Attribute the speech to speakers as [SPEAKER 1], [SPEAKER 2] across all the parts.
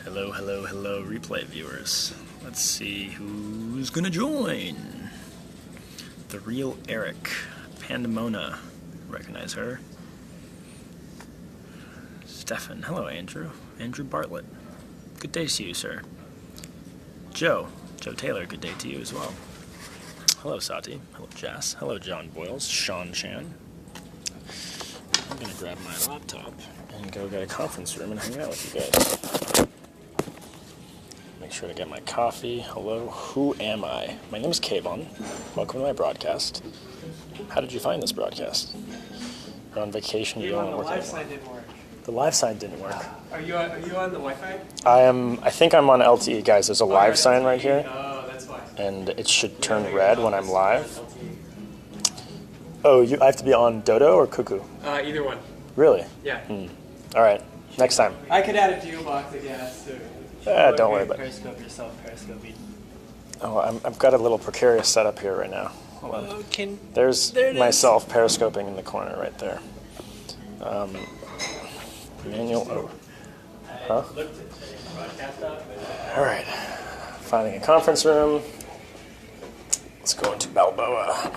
[SPEAKER 1] Hello, hello, hello, replay viewers. Let's see who's gonna join. The real Eric. Pandemona. Recognize her. Stefan. Hello, Andrew. Andrew Bartlett. Good day to you, sir. Joe. Joe Taylor. Good day to you as well. Hello, Sati. Hello, Jess. Hello, John Boyles. Sean Chan. I'm gonna grab my laptop and go get a conference room and hang out with you guys. Make sure to get my coffee. Hello, who am I? My name is Kayvon. Welcome to my broadcast. How did you find this broadcast? You're on vacation, you don't want to work anymore.
[SPEAKER 2] The live sign didn't work.
[SPEAKER 1] The live sign didn't work.
[SPEAKER 2] Are you on the Wi-Fi?
[SPEAKER 1] I think I'm on LTE, guys. There's a live sign right here.
[SPEAKER 2] Oh, that's why.
[SPEAKER 1] And it should turn red when I'm live. Oh, I have to be on Dodo or Cuckoo?
[SPEAKER 2] Either one.
[SPEAKER 1] Really?
[SPEAKER 2] Yeah.
[SPEAKER 1] All right, next time.
[SPEAKER 2] I could add a duo box, I guess.
[SPEAKER 1] Don't worry about it.
[SPEAKER 2] Periscope yourself, Periscope.
[SPEAKER 1] Oh, I've got a little precarious setup here right now. Hold on. There's myself periscoping in the corner right there. Manual. Oh. Huh? All right. Finding a conference room. Let's go into Balboa.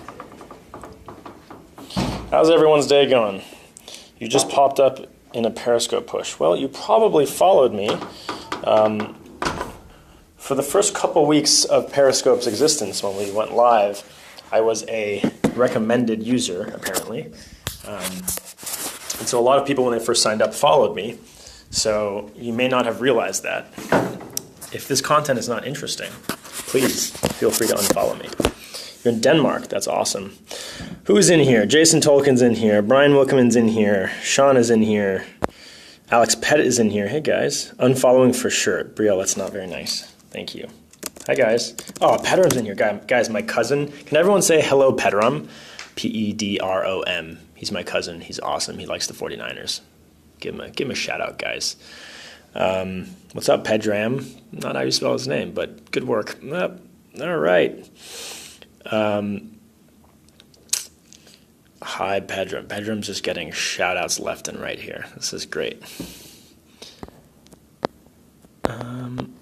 [SPEAKER 1] How's everyone's day going? You just popped up in a Periscope push. Well, you probably followed me. For the first couple weeks of Periscope's existence, when we went live, I was a recommended user, apparently. And so a lot of people, when they first signed up, followed me. So you may not have realized that. If this content is not interesting, please feel free to unfollow me. You're in Denmark. That's awesome. Who's in here? Jason Tolkien's in here. Brian Wilkeman's in here. Sean is in here. Alex Pettit is in here. Hey, guys. Unfollowing for sure. Brielle, that's not very nice. Thank you. Hi, guys. Oh, Pedrom's in here. Guys, my cousin. Can everyone say hello, Pedrom? Pedrom. He's my cousin. He's awesome. He likes the 49ers. Give him a shout out, guys. What's up, Pedram? Not how you spell his name, but good work. All right. Hi, Pedram. Pedram's just getting shout outs left and right here. This is great. I'm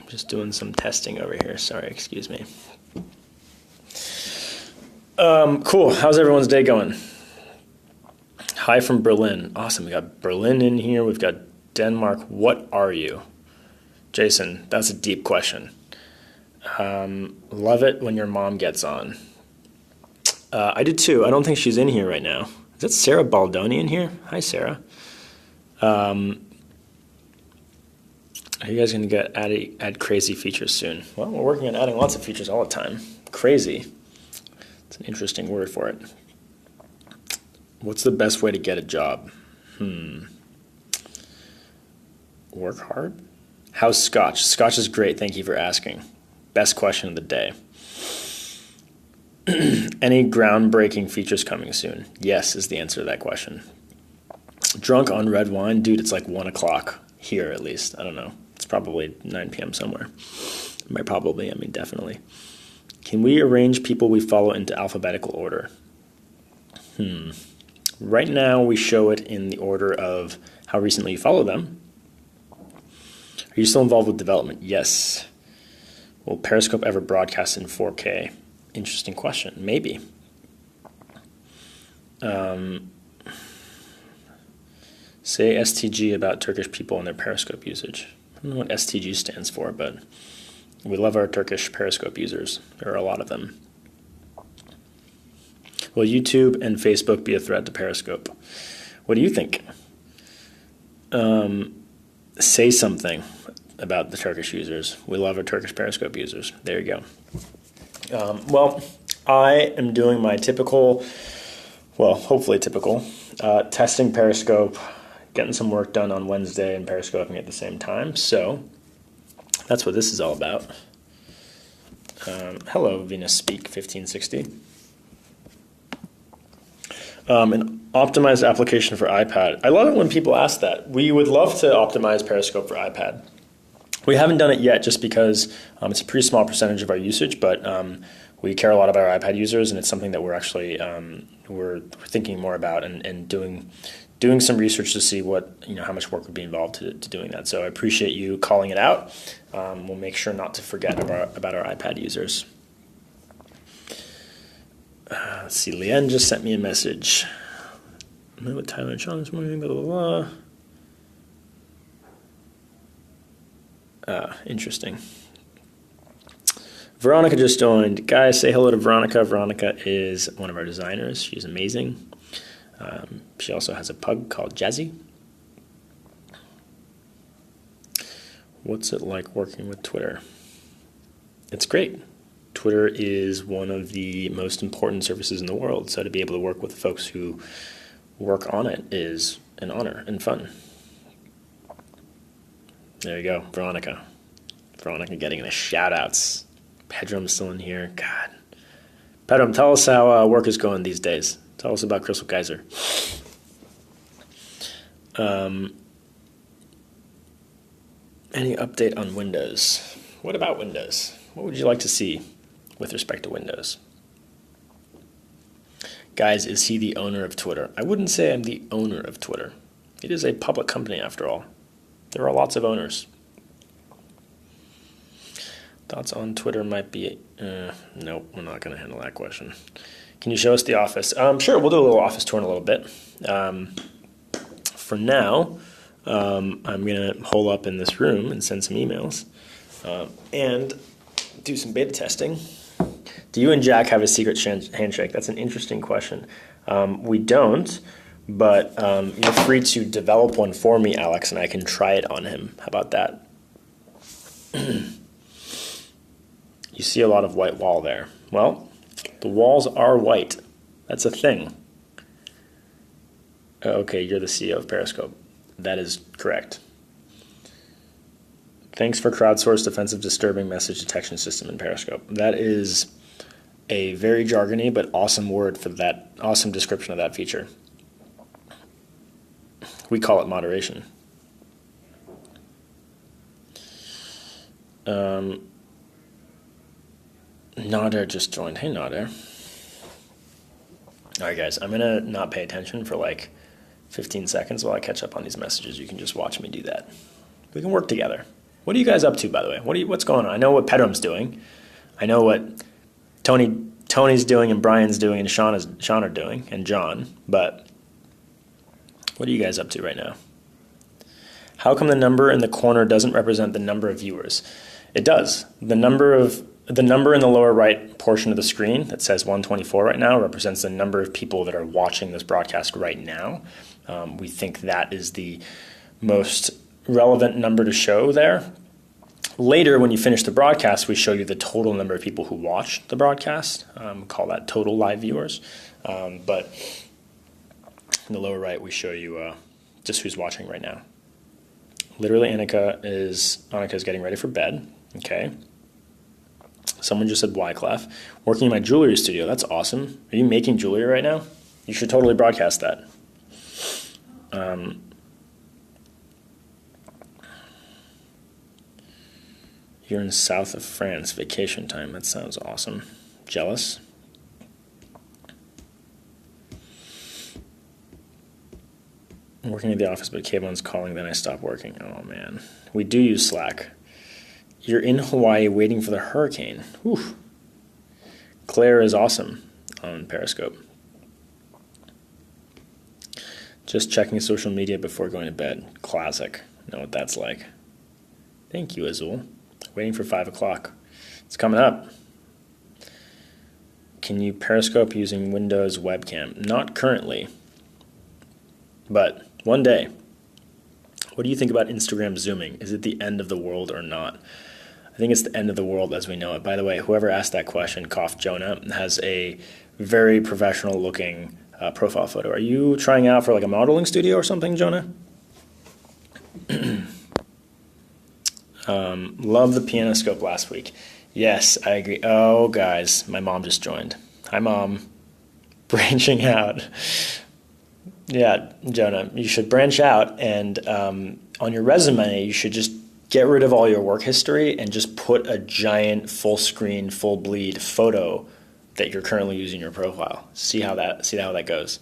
[SPEAKER 1] just doing some testing over here. Sorry, excuse me. Cool. How's everyone's day going? Hi from Berlin. Awesome. We got Berlin in here. We've got Denmark. What are you? Jason, that's a deep question. Love it when your mom gets on. I do too. I don't think she's in here right now. Is that Sarah Baldoni in here? Hi, Sarah. Are you guys going to add crazy features soon? Well, we're working on adding lots of features all the time. Crazy. It's an interesting word for it. What's the best way to get a job? Work hard? How's Scotch? Scotch is great. Thank you for asking. Best question of the day. Any groundbreaking features coming soon? Yes is the answer to that question. Drunk on red wine? Dude, it's like 1 o'clock here at least. I don't know. It's probably 9 p.m. somewhere. Definitely. Can we arrange people we follow into alphabetical order? Right now we show it in the order of how recently you follow them. Are you still involved with development? Yes. Will Periscope ever broadcast in 4K? Interesting question. Maybe. Say STG about Turkish people and their Periscope usage. I don't know what STG stands for, but we love our Turkish Periscope users. There are a lot of them. Will YouTube and Facebook be a threat to Periscope? What do you think? Say something about the Turkish users. We love our Turkish Periscope users. There you go. Well, I am doing my hopefully typical, testing Periscope, getting some work done on Wednesday and Periscoping at the same time. So that's what this is all about. Hello, Venus Speak 1560. An optimized application for iPad. I love it when people ask that. We would love to optimize Periscope for iPad. We haven't done it yet just because it's a pretty small percentage of our usage, but we care a lot about our iPad users, and it's something that we're actually we're thinking more about and doing doing some research to see how much work would be involved to doing that. So I appreciate you calling it out. We'll make sure not to forget about our iPad users. Let's see, Leanne just sent me a message. I met with Tyler and Sean this morning, blah, blah, blah. Interesting. Veronica just joined. Guys, say hello to Veronica. Veronica is one of our designers. She's amazing. She also has a pug called Jazzy. What's it like working with Twitter? It's great. Twitter is one of the most important services in the world, so to be able to work with folks who work on it is an honor and fun. There you go, Veronica. Veronica getting the shout-outs. Pedrum's still in here. God. Pedrum, tell us how work is going these days. Tell us about Crystal Kaiser. Any update on Windows? What about Windows? What would you like to see with respect to Windows? Guys, is he the owner of Twitter? I wouldn't say I'm the owner of Twitter. It is a public company after all. There are lots of owners. Thoughts on Twitter might be... nope, we're not going to handle that question. Can you show us the office? Sure, we'll do a little office tour in a little bit. For now, I'm going to hole up in this room and send some emails and do some beta testing. Do you and Jack have a secret handshake? That's an interesting question. We don't, but you're free to develop one for me, Alex, and I can try it on him. How about that? You see a lot of white wall there. Well, the walls are white. That's a thing. Okay, you're the CEO of Periscope. That is correct. Thanks for crowdsourced defensive disturbing message detection system in Periscope. That is a very jargony but awesome word for that, awesome description of that feature. We call it moderation. Nader just joined. Hey, Nader. All right, guys, I'm going to not pay attention for like 15 seconds while I catch up on these messages. You can just watch me do that. We can work together. What are you guys up to, by the way? What's going on? I know what Pedrum's doing. I know what Tony's doing and Brian's doing and Sean are doing and John. But what are you guys up to right now? How come the number in the corner doesn't represent the number of viewers? It does. The number in the lower right portion of the screen that says 124 right now represents the number of people that are watching this broadcast right now. We think that is the most relevant number to show there. Later, when you finish the broadcast, we show you the total number of people who watched the broadcast. We call that total live viewers. But in the lower right, we show you just who's watching right now. Literally, Annika is getting ready for bed. Okay. Someone just said Wyclef. Working in my jewelry studio. That's awesome. Are you making jewelry right now? You should totally broadcast that. You're in south of France, vacation time. That sounds awesome. Jealous? I'm working at the office, but kayvon's calling, then I stop working. Oh, man. We do use Slack. You're in Hawaii waiting for the hurricane. Whew. Claire is awesome on Periscope. Just checking social media before going to bed. Classic. Know what that's like. Thank you, Azul. Waiting for 5 o'clock. It's coming up. Can you Periscope using Windows webcam? Not currently, but one day. What do you think about Instagram zooming? Is it the end of the world or not? I think it's the end of the world as we know it. By the way, whoever asked that question, Cough Jonah, has a very professional looking profile photo. Are you trying out for like a modeling studio or something, Jonah? Love the piano scope last week. Yes, I agree. Oh, guys, my mom just joined. Hi, Mom. Branching out. Yeah, Jonah, you should branch out, and on your resume, you should just get rid of all your work history and just put a giant full screen, full bleed photo that you're currently using in your profile. See how that goes.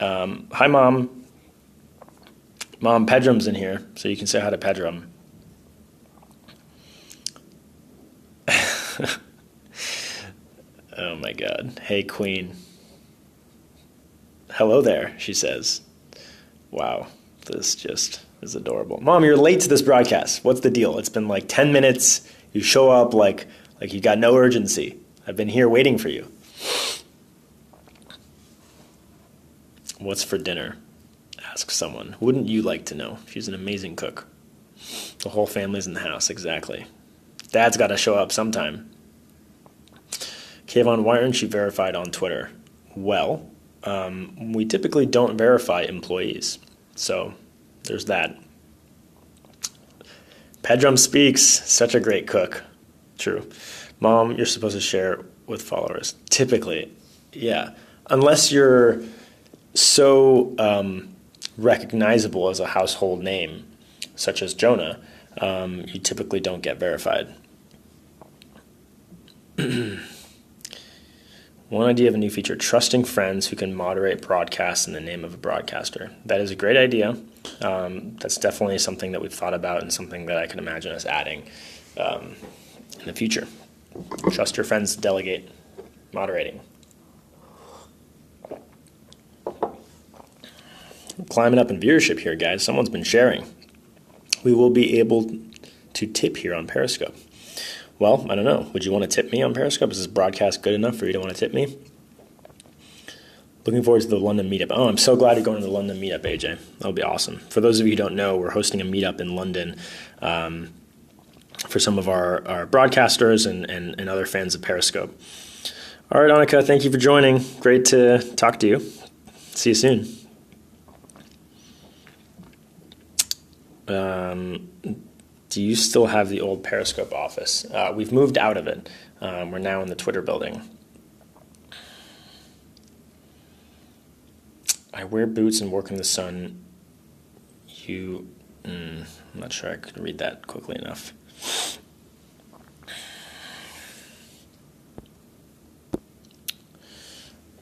[SPEAKER 1] Hi, Mom. Mom, Pedrum's in here, so you can say hi to Pedrum. Oh my God. Hey, Queen. Hello there, she says. Wow, this just is adorable. Mom, you're late to this broadcast. What's the deal? It's been like 10 minutes. You show up like you got no urgency. I've been here waiting for you. What's for dinner? Asks someone. Wouldn't you like to know? She's an amazing cook. The whole family's in the house, exactly. Dad's got to show up sometime. Kayvon, why aren't you verified on Twitter? Well, we typically don't verify employees. So there's that. Pedrum speaks. Such a great cook. True. Mom, you're supposed to share with followers. Typically, yeah. Unless you're so recognizable as a household name, such as Jonah, you typically don't get verified. One idea of a new feature, trusting friends who can moderate broadcasts in the name of a broadcaster. That is a great idea. That's definitely something that we've thought about and something that I can imagine us adding in the future. Trust your friends to delegate moderating. Climbing up in viewership here, guys. Someone's been sharing. We will be able to tip here on Periscope. Well, I don't know. Would you want to tip me on Periscope? Is this broadcast good enough for you to want to tip me? Looking forward to the London meetup. Oh, I'm so glad you're going to the London meetup, AJ. That'll be awesome. For those of you who don't know, we're hosting a meetup in London for some of our broadcasters and other fans of Periscope. All right, Annika, thank you for joining. Great to talk to you. See you soon. Do you still have the old Periscope office? We've moved out of it. We're now in the Twitter building. I wear boots and work in the sun. I'm not sure I could read that quickly enough.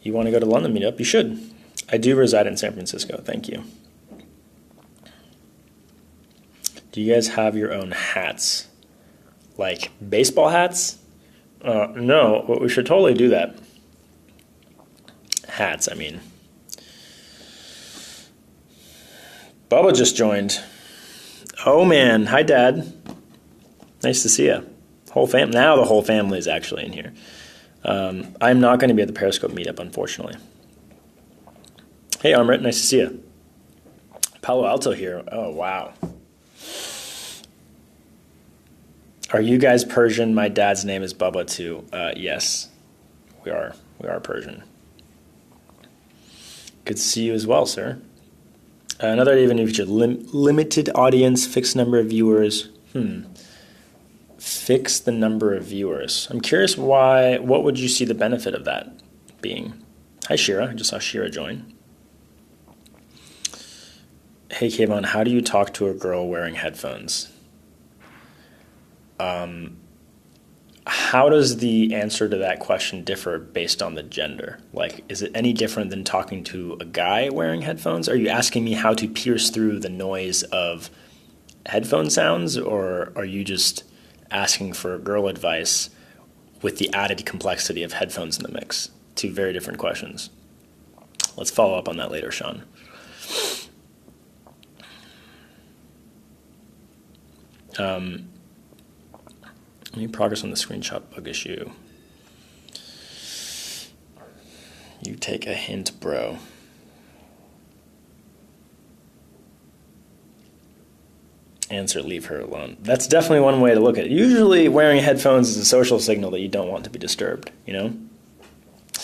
[SPEAKER 1] You want to go to London meetup? You should. I do reside in San Francisco. Thank you. Do you guys have your own hats? Like baseball hats? No, but we should totally do that. Hats, I mean. Bubba just joined. Oh, man. Hi, Dad. Nice to see you. Now the whole family is actually in here. I'm not going to be at the Periscope meetup, unfortunately. Hey, Amrit. Nice to see you. Palo Alto here. Oh, wow. Are you guys Persian? My dad's name is Bubba, too. Yes, we are. We are Persian. Good to see you as well, sir. Another idea of a new feature, limited audience, fixed number of viewers. Fix the number of viewers. I'm curious why. What would you see the benefit of that being? Hi, Shira. I just saw Shira join. Hey, Kayvon, how do you talk to a girl wearing headphones? How does the answer to that question differ based on the gender? Like, is it any different than talking to a guy wearing headphones? Are you asking me how to pierce through the noise of headphone sounds, or are you just asking for girl advice with the added complexity of headphones in the mix? Two very different questions. Let's follow up on that later, Sean. Any progress on the screenshot bug issue? You take a hint, bro. Answer, leave her alone. That's definitely one way to look at it. Usually wearing headphones is a social signal that you don't want to be disturbed, you know?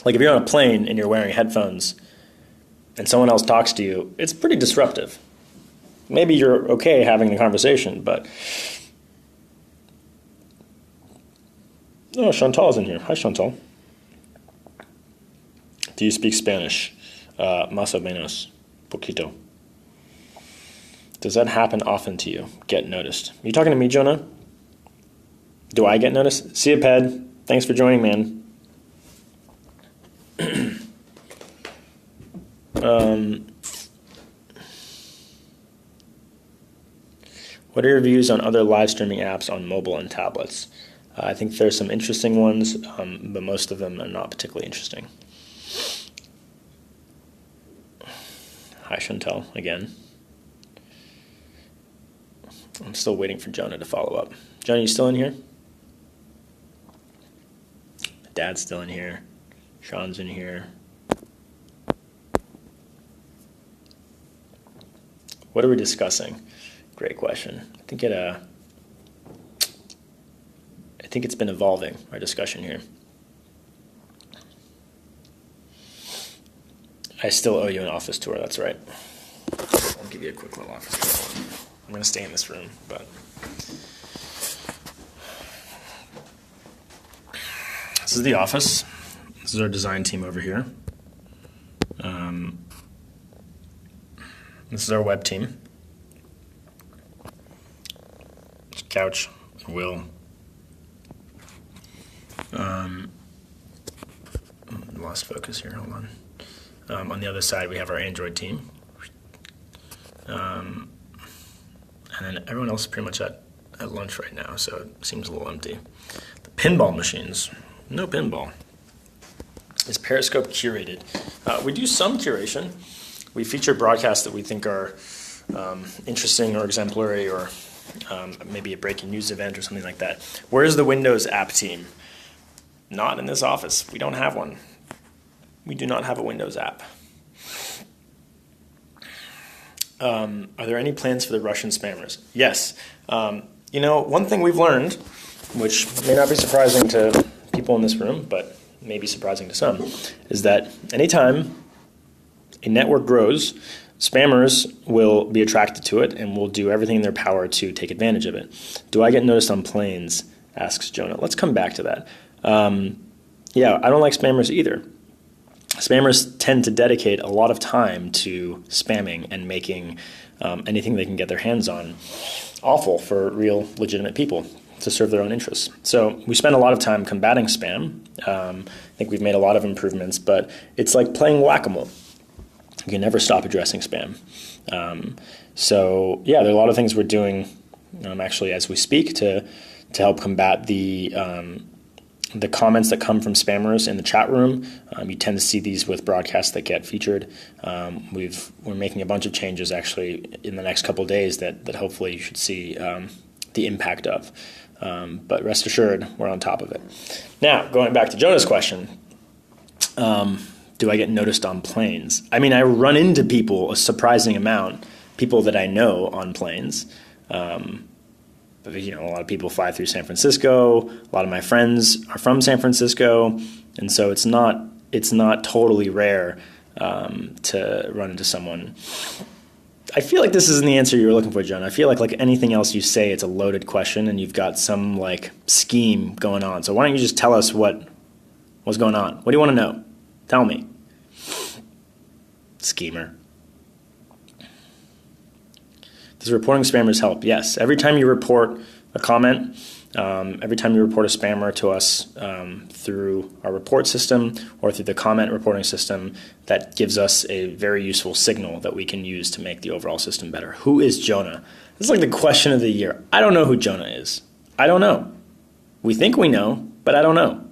[SPEAKER 1] Like if you're on a plane and you're wearing headphones and someone else talks to you, it's pretty disruptive. Maybe you're okay having the conversation, but... Oh, Chantal's in here. Hi, Chantal. Do you speak Spanish? Más o menos. Poquito. Does that happen often to you? Get noticed. Are you talking to me, Jonah? Do I get noticed? See you, Ped. Thanks for joining, man. What are your views on other live streaming apps on mobile and tablets? I think there's some interesting ones, but most of them are not particularly interesting. Hi, Chantel, again. I'm still waiting for Jonah to follow up. Jonah, you still in here? Dad's still in here. Sean's in here. What are we discussing? Great question. I think it's been evolving, our discussion here. I still owe you an office tour, that's right. I'll give you a quick little office tour. I'm going to stay in this room, but... This is the office. This is our design team over here. This is our web team. It's Couch, Will. Lost focus here, hold on. On the other side, we have our Android team. And then everyone else is pretty much at lunch right now, so it seems a little empty. The pinball machines, no pinball. Is Periscope curated? We do some curation. We feature broadcasts that we think are interesting or exemplary, or maybe a breaking news event or something like that. Where's the Windows app team? Not in this office. We don't have one. We do not have a Windows app. Are there any plans for the Russian spammers? Yes. One thing we've learned, which may not be surprising to people in this room, but may be surprising to some, is that anytime a network grows, spammers will be attracted to it and will do everything in their power to take advantage of it. Do I get noticed on planes? Asks Jonah. Let's come back to that. Yeah, I don't like spammers either. Spammers tend to dedicate a lot of time to spamming and making anything they can get their hands on awful for real, legitimate people to serve their own interests. So we spend a lot of time combating spam. I think we've made a lot of improvements, but it's like playing whack-a-mole. You can never stop addressing spam. So yeah, there are a lot of things we're doing actually as we speak to help combat the comments that come from spammers in the chat room. You tend to see these with broadcasts that get featured. We're making a bunch of changes actually in the next couple of days that hopefully you should see the impact of. But rest assured, we're on top of it. Now, going back to Jonah's question, do I get noticed on planes? I mean, I run into people a surprising amount, people that I know on planes. A lot of people fly through San Francisco. A lot of my friends are from San Francisco, and so it's not totally rare to run into someone. I feel like this isn't the answer you were looking for, John. I feel like anything else you say, it's a loaded question, and you've got some scheme going on. So why don't you just tell us what's going on? What do you want to know? Tell me. Schemer. Does reporting spammers help? Yes. Every time you report a comment, every time you report a spammer to us through our report system or through the comment reporting system, that gives us a very useful signal that we can use to make the overall system better. Who is Jonah? This is like the question of the year. I don't know who Jonah is. I don't know. We think we know, but I don't know.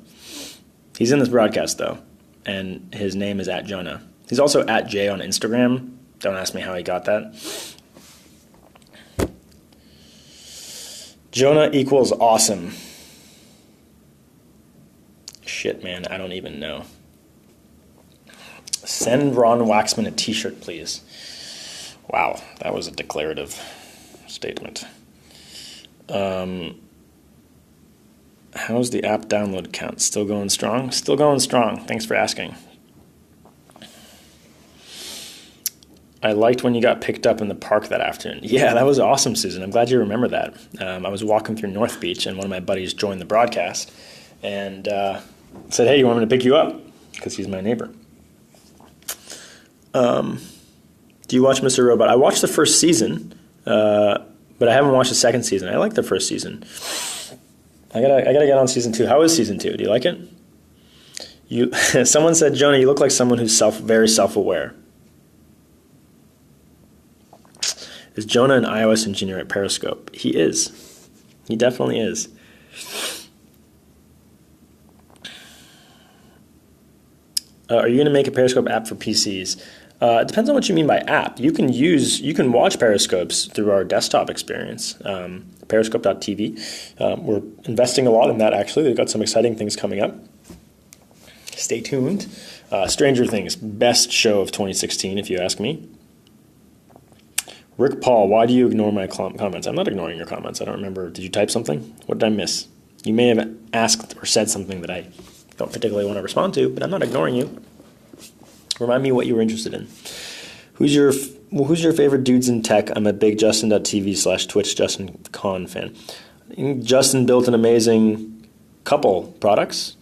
[SPEAKER 1] He's in this broadcast, though, and his name is @Jonah. He's also @Jay on Instagram. Don't ask me how he got that. Jonah equals awesome. Shit, man, I don't even know. Send Ron Waxman a t-shirt, please. Wow, that was a declarative statement. How's the app download count? Still going strong? Still going strong. Thanks for asking. I liked when you got picked up in the park that afternoon. Yeah, that was awesome, Susan. I'm glad you remember that. I was walking through North Beach, and one of my buddies joined the broadcast and said, hey, you want me to pick you up? Because he's my neighbor. Do you watch Mr. Robot? I watched the first season, but I haven't watched the second season. I like the first season. I gotta get on season 2. How is season 2? Do you like it? Someone said, Jonah, you look like someone who's very self-aware. Is Jonah an iOS engineer at Periscope? He is. He definitely is. Are you going to make a Periscope app for PCs? It depends on what you mean by app. You can watch Periscopes through our desktop experience, periscope.tv. We're investing a lot in that, actually. They've got some exciting things coming up. Stay tuned. Stranger Things, best show of 2016, if you ask me. Rick Paul, why do you ignore my comments? I'm not ignoring your comments. I don't remember. Did you type something? What did I miss? You may have asked or said something that I don't particularly want to respond to, but I'm not ignoring you. Remind me what you were interested in. Who's your favorite dudes in tech? I'm a big Justin.tv/Twitch Justin Con fan. Justin built an amazing couple products.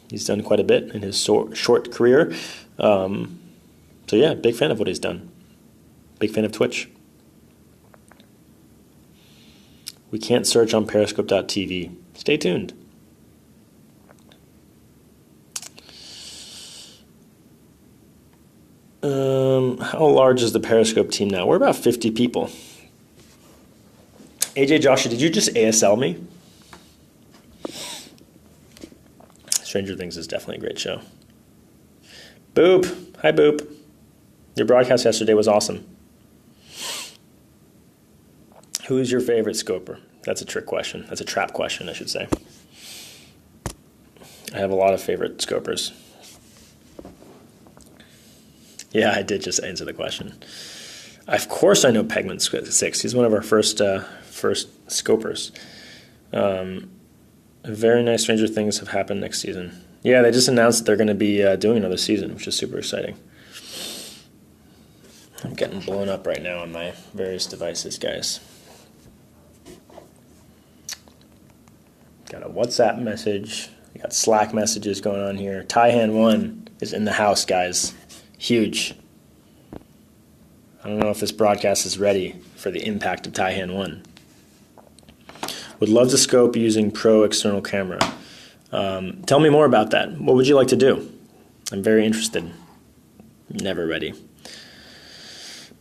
[SPEAKER 1] He's done quite a bit in his short career. So yeah, big fan of what he's done. Big fan of Twitch. We can't search on periscope.tv. Stay tuned. How large is the Periscope team now? We're about 50 people. AJ Joshua, did you just ASL me? Stranger Things is definitely a great show. Boop. Hi, Boop. Your broadcast yesterday was awesome. Who's your favorite scoper? That's a trick question. That's a trap question, I should say. I have a lot of favorite scopers. Yeah, I did just answer the question. Of course I know Pegman 6. He's one of our first scopers. Very nice Stranger Things have happened next season. Yeah, they just announced that they're going to be doing another season, which is super exciting. I'm getting blown up right now on my various devices, guys. Got a WhatsApp message. We got Slack messages going on here. Taihan1 is in the house, guys. Huge. I don't know if this broadcast is ready for the impact of Taihan1. Would love to scope using Pro external camera. Tell me more about that. What would you like to do? I'm very interested. Never ready.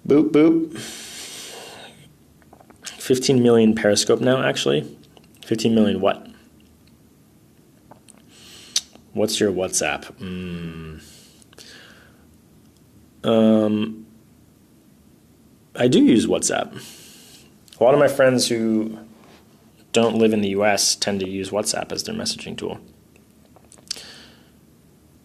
[SPEAKER 1] Boop, boop. 15 million Periscope now, actually. 15 million what? What's your WhatsApp? I do use WhatsApp. A lot of my friends who don't live in the US tend to use WhatsApp as their messaging tool.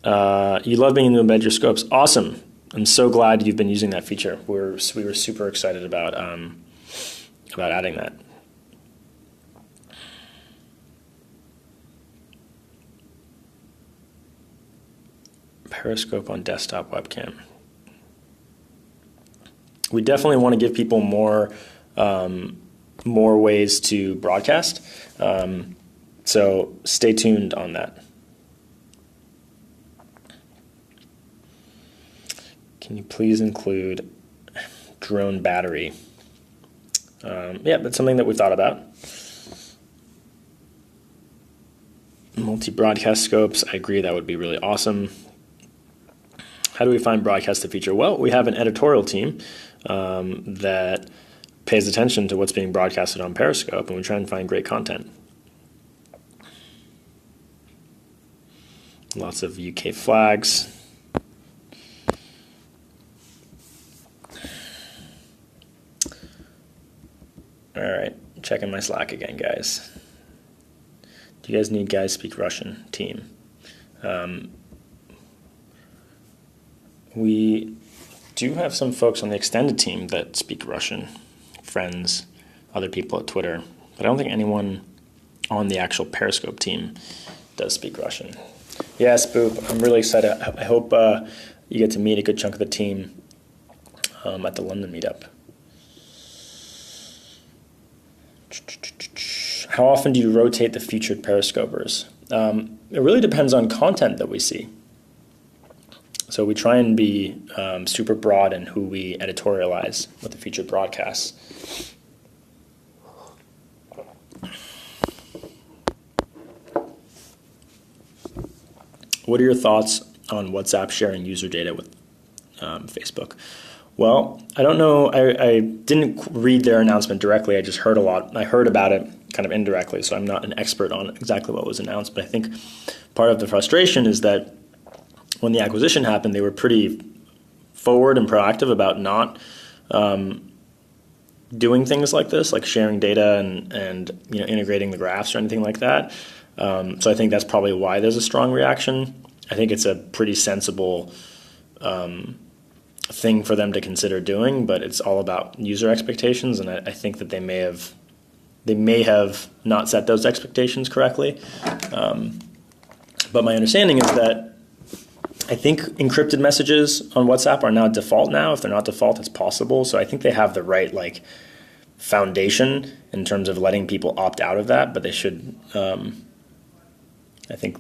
[SPEAKER 1] You love being able to embed your scopes. Awesome. I'm so glad you've been using that feature. We were super excited about adding that. Periscope on desktop webcam. We definitely want to give people more ways to broadcast. So stay tuned on that. Can you please include drone battery? Yeah, that's something that we've thought about. Multi-broadcast scopes, I agree, that would be really awesome. How do we find broadcast the feature? Well, we have an editorial team that pays attention to what's being broadcasted on Periscope, and we try and find great content. Lots of UK flags. All right, checking my Slack again, guys. Do you guys need guys speak Russian? Team. We do have some folks on the extended team that speak Russian, friends, other people at Twitter, but I don't think anyone on the actual Periscope team does speak Russian. Yes, Boop, I'm really excited. I hope you get to meet a good chunk of the team at the London meetup. How often do you rotate the featured Periscopers? It really depends on content that we see. So we try and be super broad in who we editorialize with the featured broadcasts. What are your thoughts on WhatsApp sharing user data with Facebook? Well, I don't know. I didn't read their announcement directly. I just heard a lot. I heard about it kind of indirectly, so I'm not an expert on exactly what was announced. But I think part of the frustration is that when the acquisition happened, they were pretty forward and proactive about not doing things like this, like sharing data and integrating the graphs or anything like that. So I think that's probably why there's a strong reaction. I think it's a pretty sensible thing for them to consider doing, but it's all about user expectations, and I think that they may have not set those expectations correctly. But my understanding is that I think encrypted messages on WhatsApp are now default now. If they're not default, it's possible. So I think they have the right foundation in terms of letting people opt out of that, but they should. I think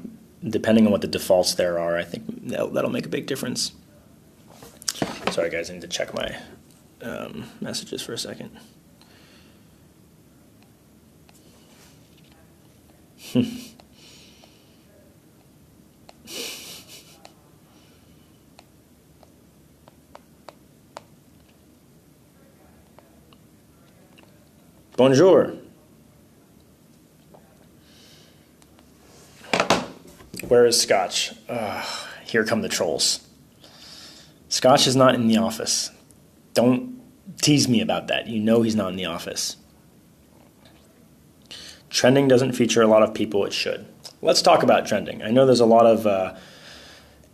[SPEAKER 1] depending on what the defaults there are, I think that'll make a big difference. Sorry, guys, I need to check my messages for a second. Bonjour. Where is Scotch? Here come the trolls. Scotch is not in the office. Don't tease me about that. You know he's not in the office. Trending doesn't feature a lot of people. It should. Let's talk about trending. I know there's a lot of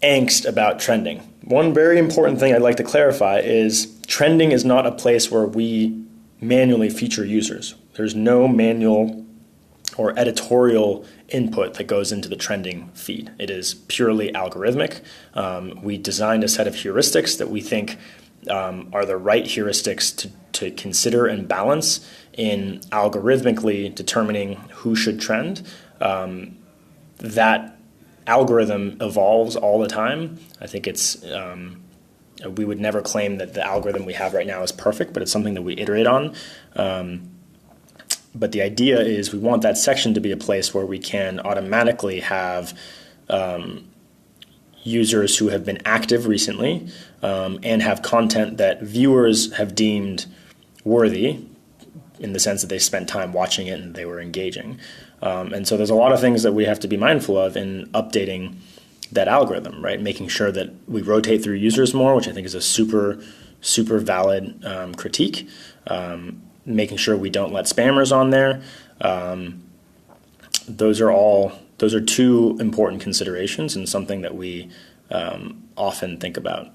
[SPEAKER 1] angst about trending. One very important thing I'd like to clarify is trending is not a place where we manually feature users. There's no manual or editorial input that goes into the trending feed. It is purely algorithmic. We designed a set of heuristics that we think are the right heuristics to consider and balance in algorithmically determining who should trend. That algorithm evolves all the time. I think it's we would never claim that the algorithm we have right now is perfect, but it's something that we iterate on. But the idea is we want that section to be a place where we can automatically have users who have been active recently and have content that viewers have deemed worthy in the sense that they spent time watching it and they were engaging. And so there's a lot of things that we have to be mindful of in updating that algorithm, right? Making sure that we rotate through users more, which I think is a super valid critique. Making sure we don't let spammers on there. Those are two important considerations and something that we often think about.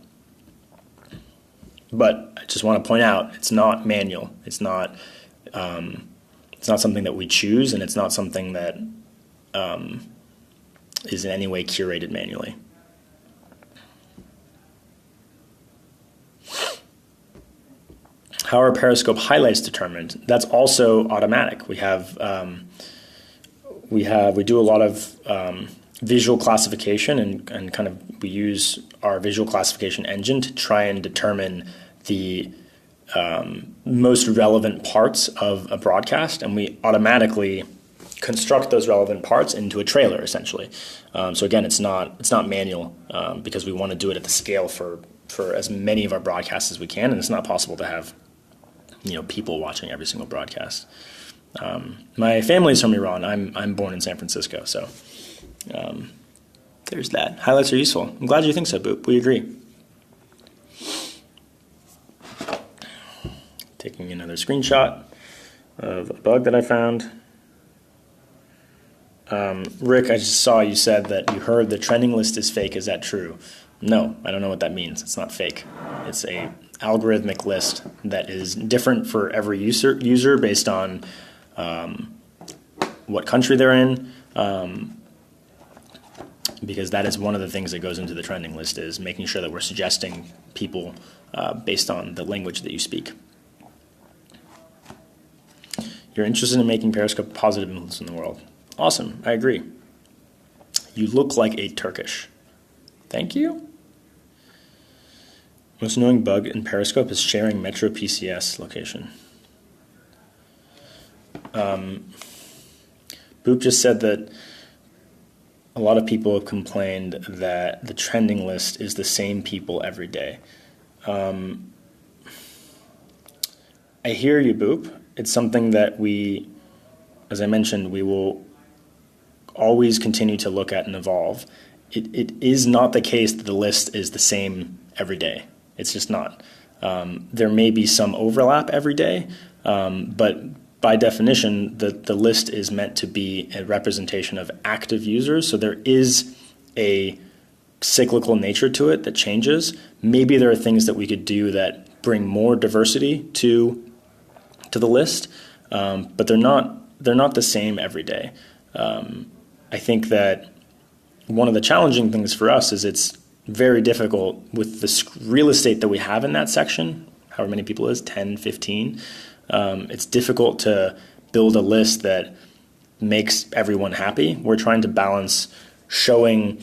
[SPEAKER 1] But I just want to point out, it's not manual. It's not something that we choose, and it's not something that is in any way curated manually. How are Periscope highlights determined? That's also automatic. We do a lot of visual classification and kind of we use our visual classification engine to try and determine the most relevant parts of a broadcast, and we automatically construct those relevant parts into a trailer, essentially. So again, it's not manual because we want to do it at the scale for as many of our broadcasts as we can, and it's not possible to have people watching every single broadcast. My family's from Iran. I'm born in San Francisco, so there's that. Highlights are useful. I'm glad you think so, Boop. We agree. Taking another screenshot of a bug that I found. Rick, I just saw you said that you heard the trending list is fake. Is that true? No, I don't know what that means. It's not fake. It's a algorithmic list that is different for every user based on what country they're in, because that is one of the things that goes into the trending list, is making sure that we're suggesting people based on the language that you speak. You're interested in making Periscope a positive influence in the world. Awesome, I agree. You look like a Turkish. Thank you. Most annoying bug in Periscope is sharing Metro PCS location. Boop just said that a lot of people have complained that the trending list is the same people every day. I hear you, Boop. It's something that as I mentioned, we will always continue to look at and evolve. It is not the case that the list is the same every day. It's just not. There may be some overlap every day, but by definition, the list is meant to be a representation of active users. So there is a cyclical nature to it that changes. Maybe there are things that we could do that bring more diversity to the list, but they're not the same every day. I think that one of the challenging things for us is it's very difficult with the real estate that we have in that section, however many people it is, 10, 15. It's difficult to build a list that makes everyone happy. We're trying to balance showing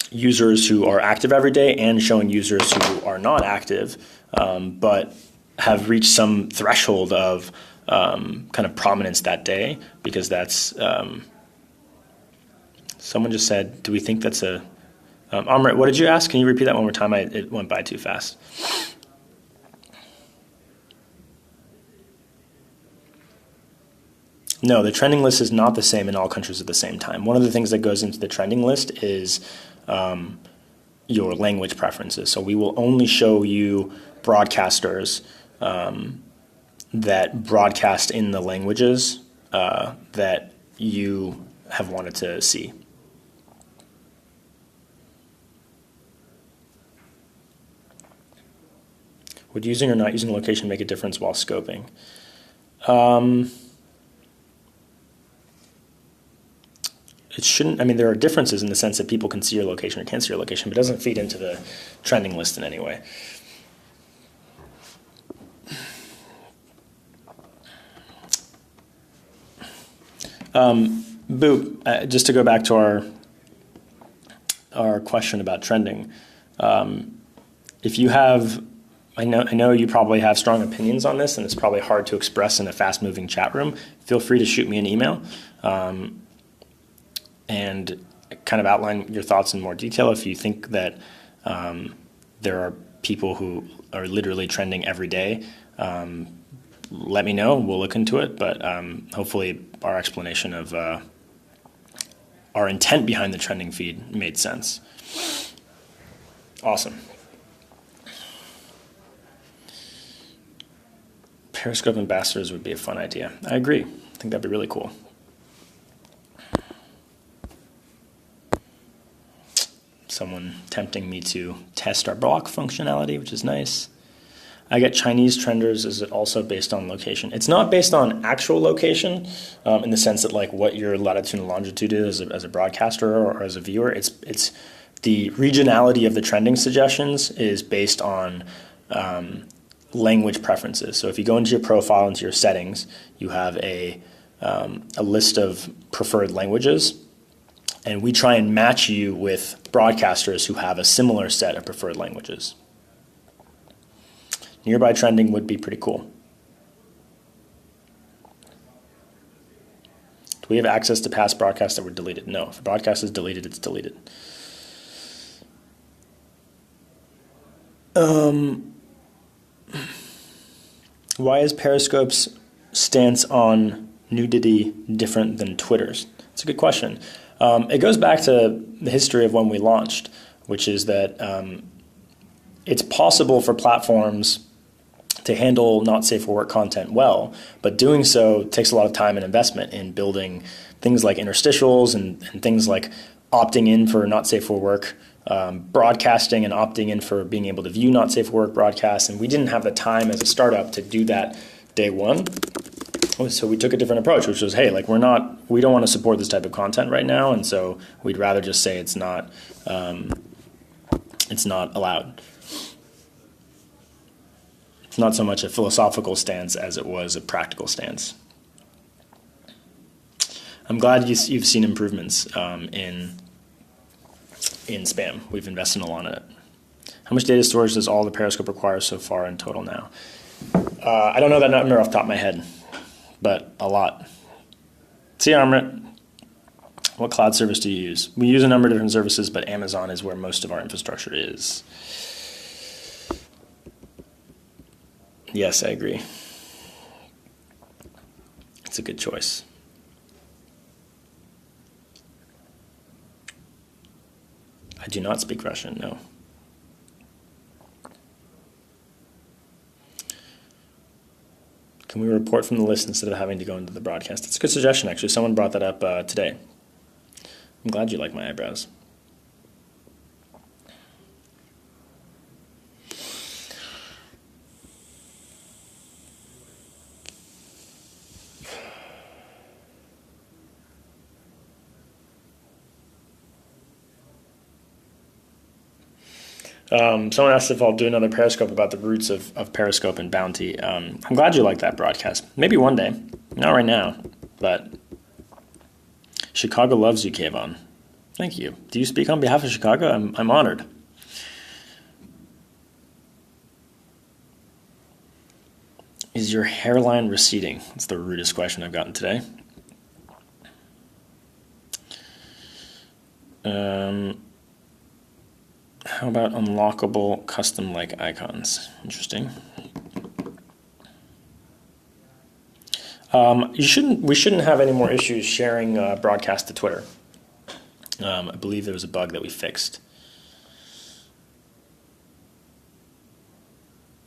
[SPEAKER 1] users who are active every day and showing users who are not active, but have reached some threshold of kind of prominence that day, because that's someone just said, do we think that's a Amrit, what did you ask? Can you repeat that one more time? It went by too fast. No, the trending list is not the same in all countries at the same time. One of the things that goes into the trending list is your language preferences. So we will only show you broadcasters that broadcast in the languages that you have wanted to see. Would using or not using location make a difference while scoping? It shouldn't. I mean, there are differences in the sense that people can see your location or can't see your location, but it doesn't feed into the trending list in any way. Boop, just to go back to our question about trending, if you have, I know you probably have strong opinions on this, and it's probably hard to express in a fast-moving chat room. Feel free to shoot me an email and kind of outline your thoughts in more detail. If you think that there are people who are literally trending every day, let me know. We'll look into it, but hopefully our explanation of our intent behind the trending feed made sense. Awesome. Periscope ambassadors would be a fun idea. I agree. I think that'd be really cool. Someone tempting me to test our block functionality, which is nice. I get Chinese trenders. Is it also based on location? It's not based on actual location in the sense that like what your latitude and longitude is as a broadcaster or as a viewer. It's the regionality of the trending suggestions is based on language preferences. So if you go into your profile, into your settings, you have a list of preferred languages, and we try and match you with broadcasters who have a similar set of preferred languages. Nearby trending would be pretty cool. Do we have access to past broadcasts that were deleted? No. If a broadcast is deleted, it's deleted. Why is Periscope's stance on nudity different than Twitter's? It's a good question. It goes back to the history of when we launched, which is that it's possible for platforms to handle not safe for work content well, but doing so takes a lot of time and investment in building things like interstitials and things like opting in for not safe for work broadcasting and opting in for being able to view not safe for work broadcasts. And we didn't have the time as a startup to do that day one. So we took a different approach, which was, hey, like we don't want to support this type of content right now, and so we'd rather just say it's not allowed. It's not so much a philosophical stance as it was a practical stance. I'm glad you've seen improvements in spam. We've invested a lot in it. How much data storage does all the Periscope require so far in total now? I don't know that number off the top of my head, but a lot. See, Amrit, what cloud service do you use? We use a number of different services, but Amazon is where most of our infrastructure is. Yes, I agree. It's a good choice. I do not speak Russian, no. Can we report from the list instead of having to go into the broadcast? It's a good suggestion, actually. Someone brought that up today. I'm glad you like my eyebrows. Someone asked if I'll do another Periscope about the roots of Periscope and Bounty. I'm glad you like that broadcast. Maybe one day. Not right now, but Chicago loves you, Kayvon. Thank you. Do you speak on behalf of Chicago? I'm honored. Is your hairline receding? That's the rudest question I've gotten today. How about unlockable custom-like icons? Interesting. We shouldn't have any more issues sharing broadcast to Twitter. I believe there was a bug that we fixed.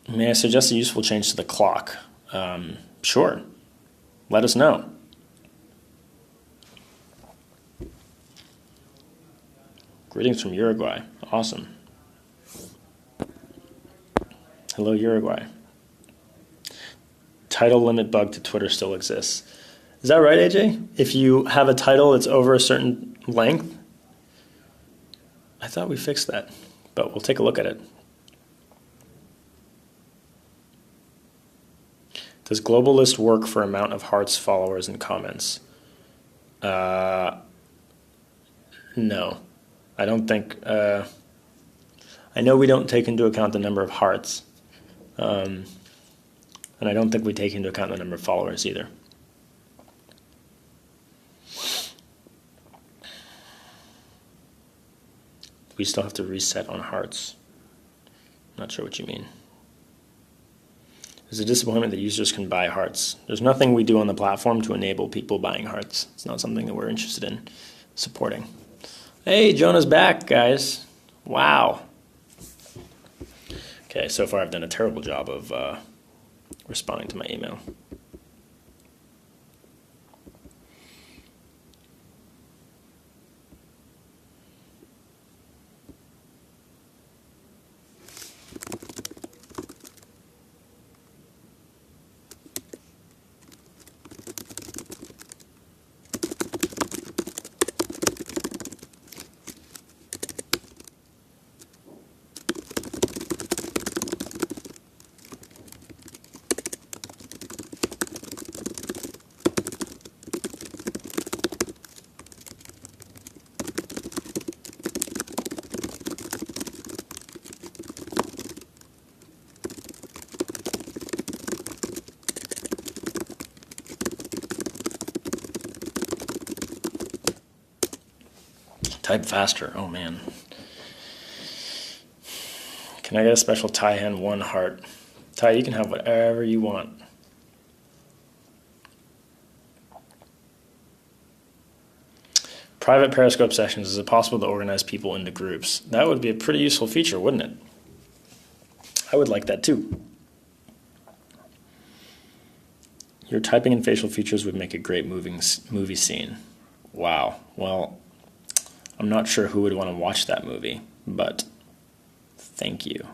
[SPEAKER 1] May I suggest a useful change to the clock? Sure. Let us know. Greetings from Uruguay. Awesome. Hello, Uruguay. Title limit bug to Twitter still exists. Is that right, AJ? If you have a title that's over a certain length? I thought we fixed that, but we'll take a look at it. Does Globalist work for amount of hearts, followers, and comments? No. I don't think... I know we don't take into account the number of hearts. And I don't think we take into account the number of followers either. We still have to reset on hearts. Not sure what you mean. There's a disappointment that users can buy hearts. There's nothing we do on the platform to enable people buying hearts. It's not something that we're interested in supporting. Hey, Jonah's back, guys. Wow. Okay, so far I've done a terrible job of responding to my email. Type faster. Oh, man. Can I get a special Ty hand 1 heart? Ty, you can have whatever you want. Private Periscope sessions. Is it possible to organize people into groups? That would be a pretty useful feature, wouldn't it? I would like that too. Your typing and facial features would make a great movie scene. Wow. Well, I'm not sure who would want to watch that movie, but thank you.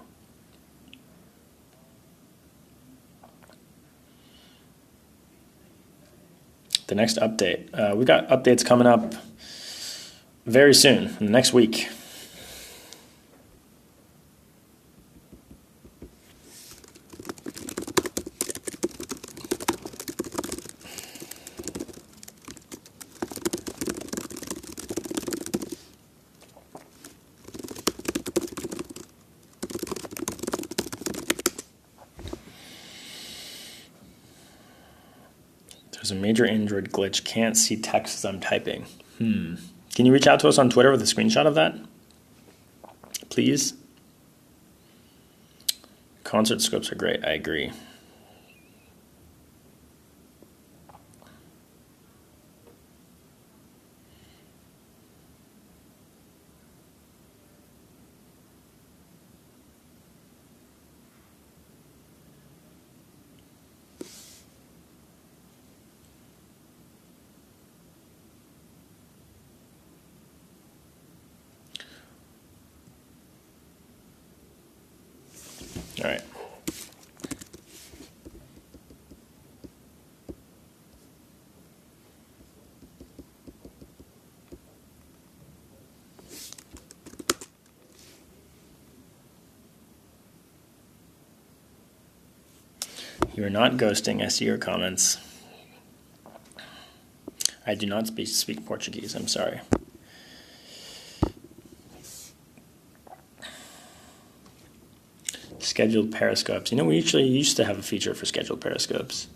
[SPEAKER 1] The next update. We've got updates coming up very soon, next week. There's a major Android glitch. Can't see text as I'm typing. Can you reach out to us on Twitter with a screenshot of that? Please? Concert scopes are great. I agree. All right. You are not ghosting. I see your comments. I do not speak Portuguese. I'm sorry. Scheduled periscopes. You know, we actually used to have a feature for scheduled periscopes.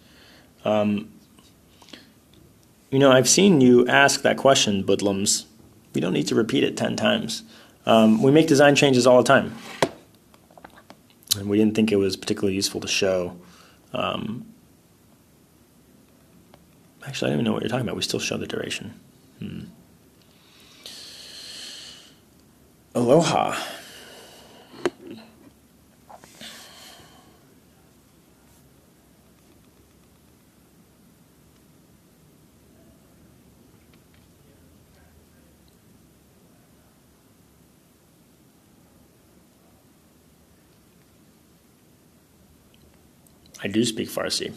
[SPEAKER 1] You know, I've seen you ask that question, Budlums. We don't need to repeat it 10 times. We make design changes all the time. And we didn't think it was particularly useful to show. Actually, I don't even know what you're talking about. We still show the duration. Aloha. I do speak Farsi.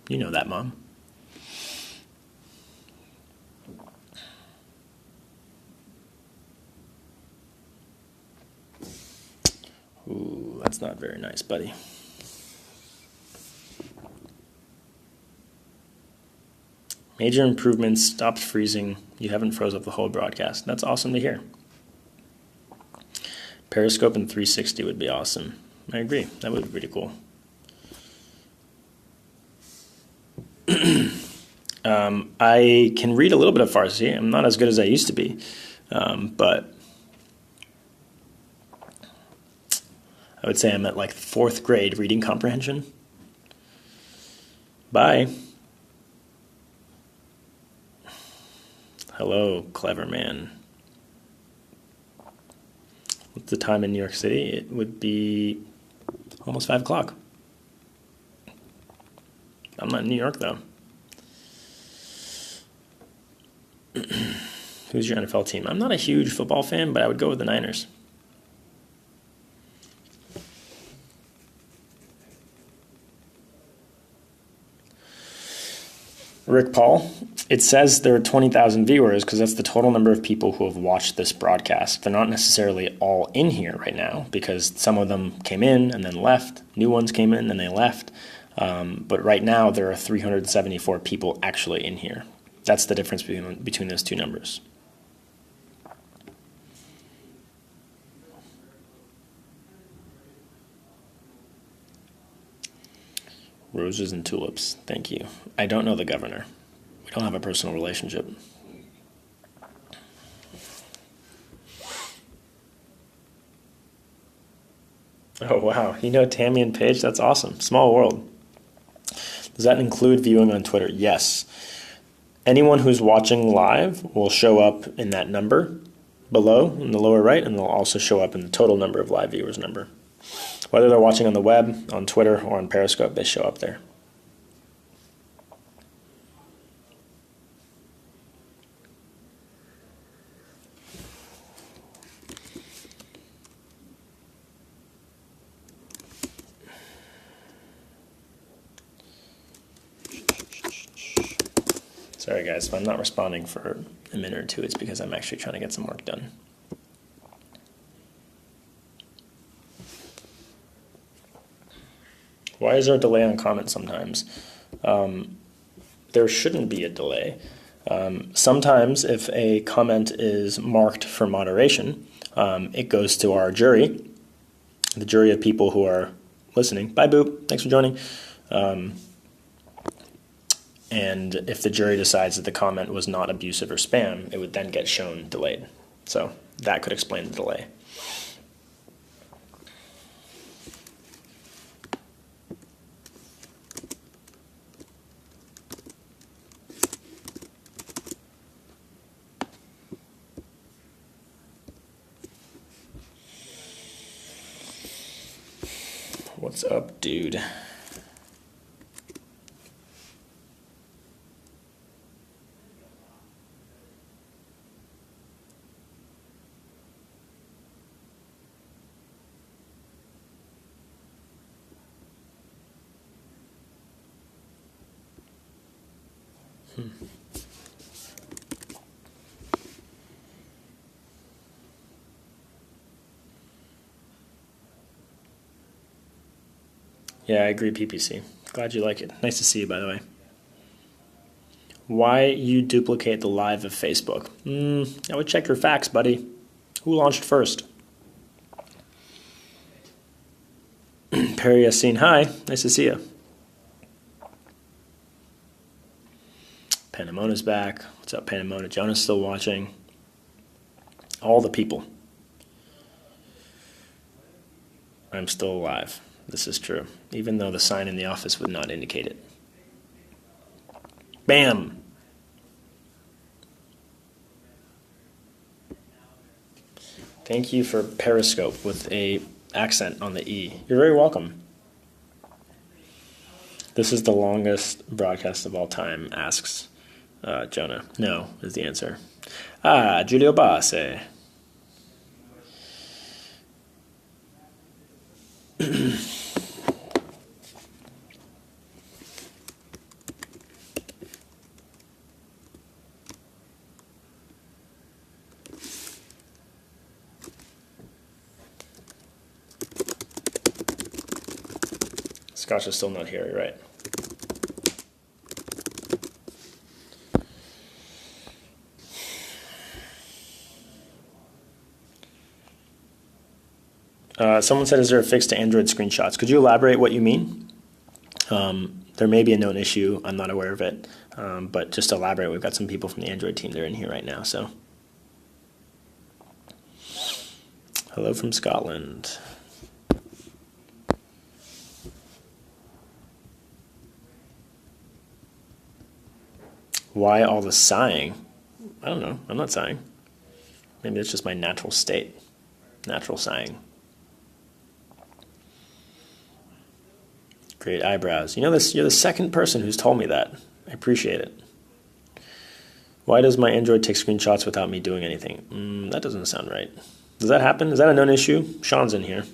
[SPEAKER 1] You know that, Mom. Ooh, that's not very nice, buddy. Major improvements, stopped freezing. You haven't froze up the whole broadcast. That's awesome to hear. Periscope in 360 would be awesome. I agree. That would be pretty cool. I can read a little bit of Farsi. I'm not as good as I used to be, but I would say I'm at like 4th grade reading comprehension. Bye. Hello, clever man. What's the time in New York City? It would be almost 5 o'clock. I'm not in New York, though. Who's your NFL team? I'm not a huge football fan, but I would go with the Niners. Rick Paul, it says there are 20,000 viewers because that's the total number of people who have watched this broadcast. They're not necessarily all in here right now because some of them came in and then left. New ones came in and they left. But right now there are 374 people actually in here. That's the difference between those two numbers. Roses and tulips. Thank you. I don't know the governor. We don't have a personal relationship. Oh, wow. You know Tammy and Paige? That's awesome. Small world. Does that include viewing on Twitter? Yes. Anyone who's watching live will show up in that number below in the lower right, and they'll also show up in the total number of live viewers number. Whether they're watching on the web, on Twitter, or on Periscope, they show up there. Sorry guys, if I'm not responding for a minute or two, it's because I'm actually trying to get some work done. Why is there a delay on comments sometimes? There shouldn't be a delay. Sometimes if a comment is marked for moderation, it goes to our jury, the jury of people who are listening. Bye, Boop. Thanks for joining. And if the jury decides that the comment was not abusive or spam, it would then get shown delayed. So that could explain the delay. What's up, dude? Yeah, I agree, PPC. Glad you like it. Nice to see you, by the way. Why you duplicate the live of Facebook? I would check your facts, buddy. Who launched first? Perry Yassine, hi. Nice to see you. Panamona's back. What's up, Panamona? Jonah's still watching. All the people. I'm still alive. This is true, even though the sign in the office would not indicate it. Bam! Thank you for Periscope with a accent on the E. You're very welcome. This is the longest broadcast of all time, asks Jonah. No, is the answer. Giulio Basse. Scotch is still not here, you're right. Someone said, is there a fix to Android screenshots? Could you elaborate what you mean? There may be a known issue. I'm not aware of it. But just to elaborate, we've got some people from the Android team that are in here right now. So, hello from Scotland. Why all the sighing? I don't know. I'm not sighing. Maybe it's just my natural state. Natural sighing. Great eyebrows. You know this. You're the second person who's told me that. I appreciate it. Why does my Android take screenshots without me doing anything? That doesn't sound right. Does that happen? Is that a known issue? Sean's in here.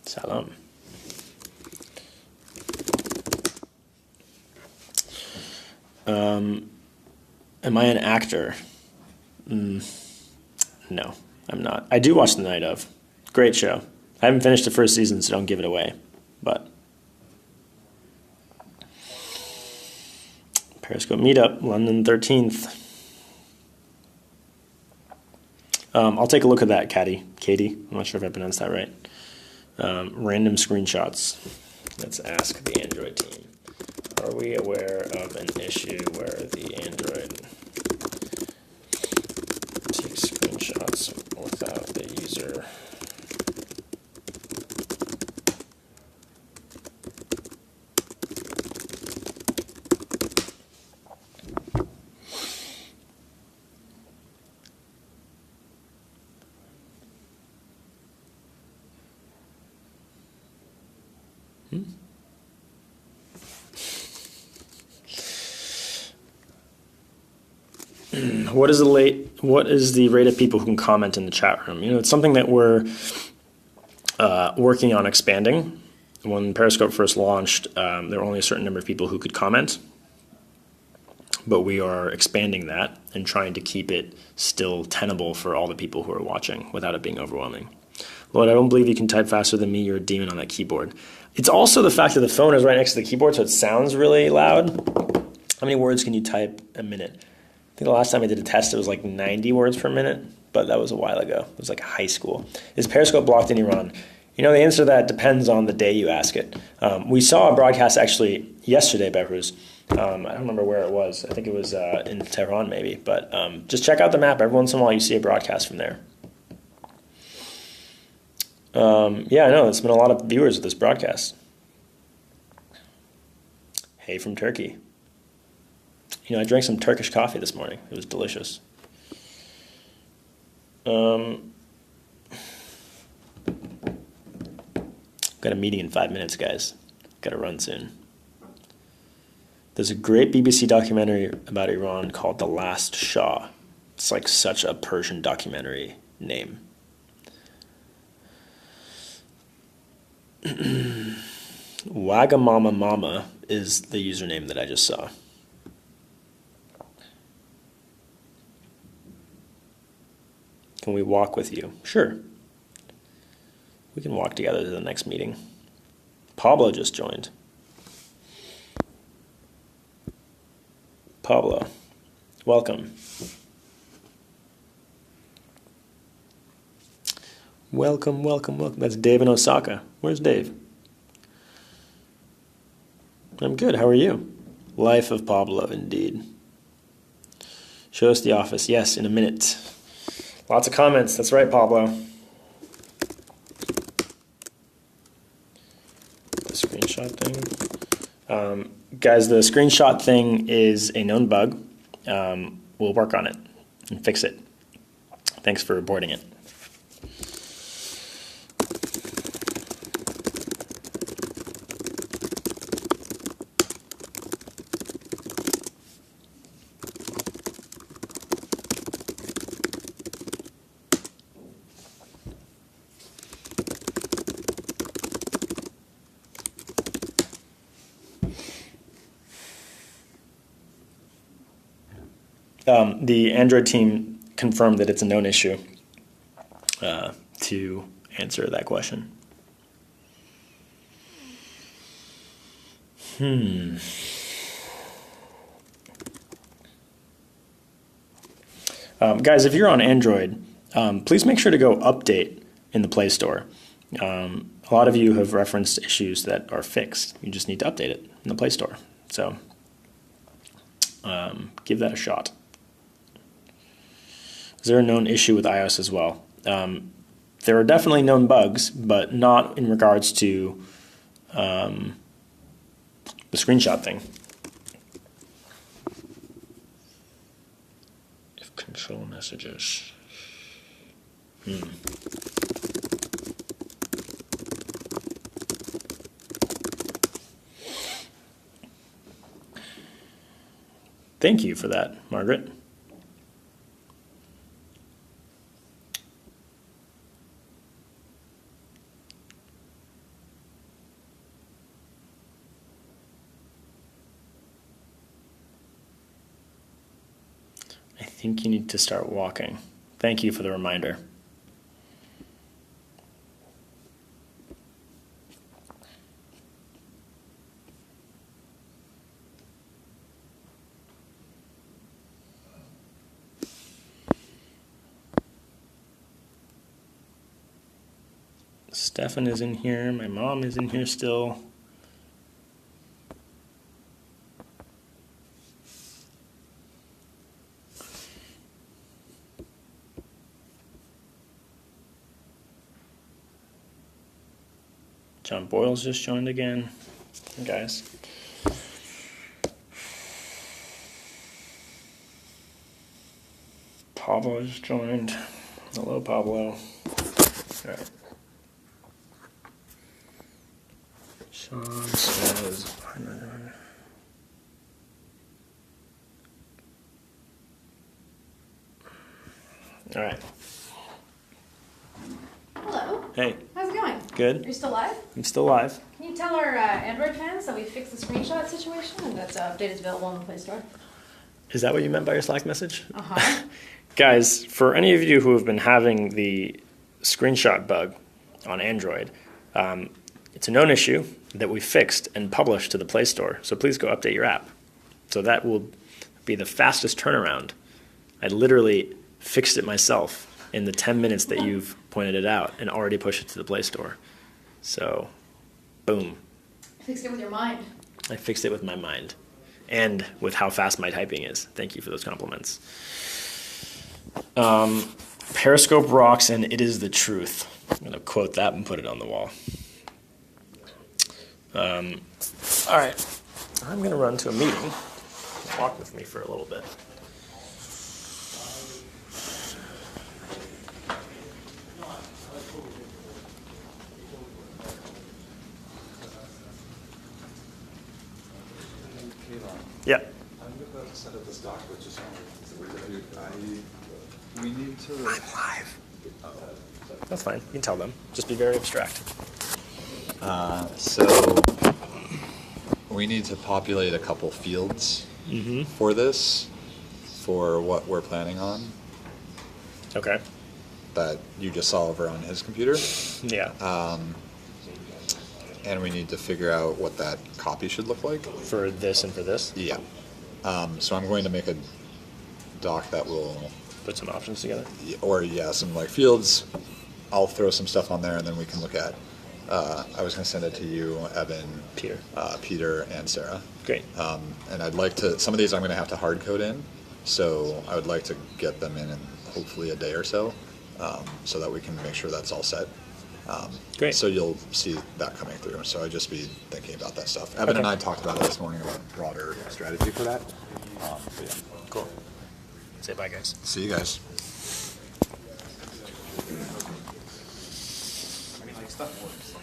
[SPEAKER 1] Salam. Am I an actor? No, I'm not. I do watch The Night Of. Great show. I haven't finished the first season, so don't give it away. But Periscope Meetup, London 13th. I'll take a look at that, Katie. I'm not sure if I pronounced that right. Random screenshots. Let's ask the Android team. Are we aware of an issue where the Android takes screenshots without the user? What is the rate of people who can comment in the chat room? You know, it's something that we're working on expanding. When Periscope first launched, there were only a certain number of people who could comment, but we are expanding that and trying to keep it still tenable for all the people who are watching without it being overwhelming. Lord, I don't believe you can type faster than me. You're a demon on that keyboard. It's also the fact that the phone is right next to the keyboard, so it sounds really loud. How many words can you type a minute? I think the last time I did a test, it was like 90 words per minute, but that was a while ago. It was like high school. Is Periscope blocked in Iran? You know, the answer to that depends on the day you ask it. We saw a broadcast actually yesterday, Behruz. I don't remember where it was. I think it was in Tehran maybe, but just check out the map. Every once in a while you see a broadcast from there. Yeah, I know. There's been a lot of viewers of this broadcast. Hey from Turkey. You know, I drank some Turkish coffee this morning. It was delicious. Got a meeting in 5 minutes, guys. Got to run soon. There's a great BBC documentary about Iran called The Last Shah. It's like such a Persian documentary name. Wagamama Mama is the username that I just saw. Can we walk with you? Sure. We can walk together to the next meeting. Pablo just joined. Pablo, welcome. Welcome, welcome, welcome. That's Dave in Osaka. Where's Dave? I'm good. How are you? Life of Pablo, indeed. Show us the office. Yes, in a minute. Lots of comments. That's right, Pablo. The screenshot thing. Guys, the screenshot thing is a known bug. We'll work on it and fix it. Thanks for reporting it. The Android team confirmed that it's a known issue to answer that question. Guys, if you're on Android, please make sure to go update in the Play Store. A lot of you have referenced issues that are fixed. You just need to update it in the Play Store. So give that a shot. Is there a known issue with iOS as well? There are definitely known bugs, but not in regards to the screenshot thing. If control messages. Thank you for that, Margaret. I think you need to start walking. Thank you for the reminder. Stefan is in here. My mom is in here still. John Boyle's just joined again. Hey guys. Pablo just joined. Hello, Pablo. All right. Sean says, all right.
[SPEAKER 3] Hello.
[SPEAKER 1] Hey.
[SPEAKER 3] How's it going?
[SPEAKER 1] Good.
[SPEAKER 3] Are you still live?
[SPEAKER 1] I'm still live.
[SPEAKER 3] Can you tell our Android fans that we fixed the screenshot situation and that update is available on the Play Store?
[SPEAKER 1] Is that what you meant by your Slack message?
[SPEAKER 3] Uh-huh.
[SPEAKER 1] Guys, for any of you who have been having the screenshot bug on Android, it's a known issue that we fixed and published to the Play Store. So please go update your app. So that will be the fastest turnaround. I literally fixed it myself in the 10 minutes that you've pointed it out and already pushed it to the Play Store. So, boom.
[SPEAKER 3] Fixed it with your mind.
[SPEAKER 1] I fixed it with my mind and with how fast my typing is. Thank you for those compliments. Periscope rocks and it is the truth. I'm going to quote that and put it on the wall. All right. I'm going to run to a meeting. Walk with me for a little bit.
[SPEAKER 4] kayvon.
[SPEAKER 1] Yeah.
[SPEAKER 4] I'm about to send out this doc, but just we need to.
[SPEAKER 1] I'm live. That's fine. You can tell them. Just be very abstract.
[SPEAKER 4] So we need to populate a couple fields for this, for what we're planning on,
[SPEAKER 1] Okay.
[SPEAKER 4] that you just saw over on his computer.
[SPEAKER 1] Yeah.
[SPEAKER 4] And we need to figure out what that copy should look like.
[SPEAKER 1] For this and for this.
[SPEAKER 4] Yeah. So I'm going to make a doc that will,
[SPEAKER 1] Put some options together.
[SPEAKER 4] some like fields. I'll throw some stuff on there, and then we can look at. I was going to send it to you, Evan, Peter, and Sarah.
[SPEAKER 1] Great.
[SPEAKER 4] And I'd like to. Some of these I'm going to have to hard code in, so I would like to get them in hopefully a day or so, so that we can make sure that's all set.
[SPEAKER 1] Great.
[SPEAKER 4] So you'll see that coming through. So I'd just be thinking about that stuff. Evan and I talked about it this morning about broader strategy for that. But yeah.
[SPEAKER 1] Cool. Say bye, guys.
[SPEAKER 4] See you guys.
[SPEAKER 2] I mean, like, stuff works.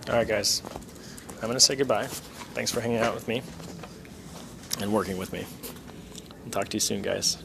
[SPEAKER 1] All right, guys. I'm going to say goodbye. Thanks for hanging out with me and working with me. I'll talk to you soon, guys.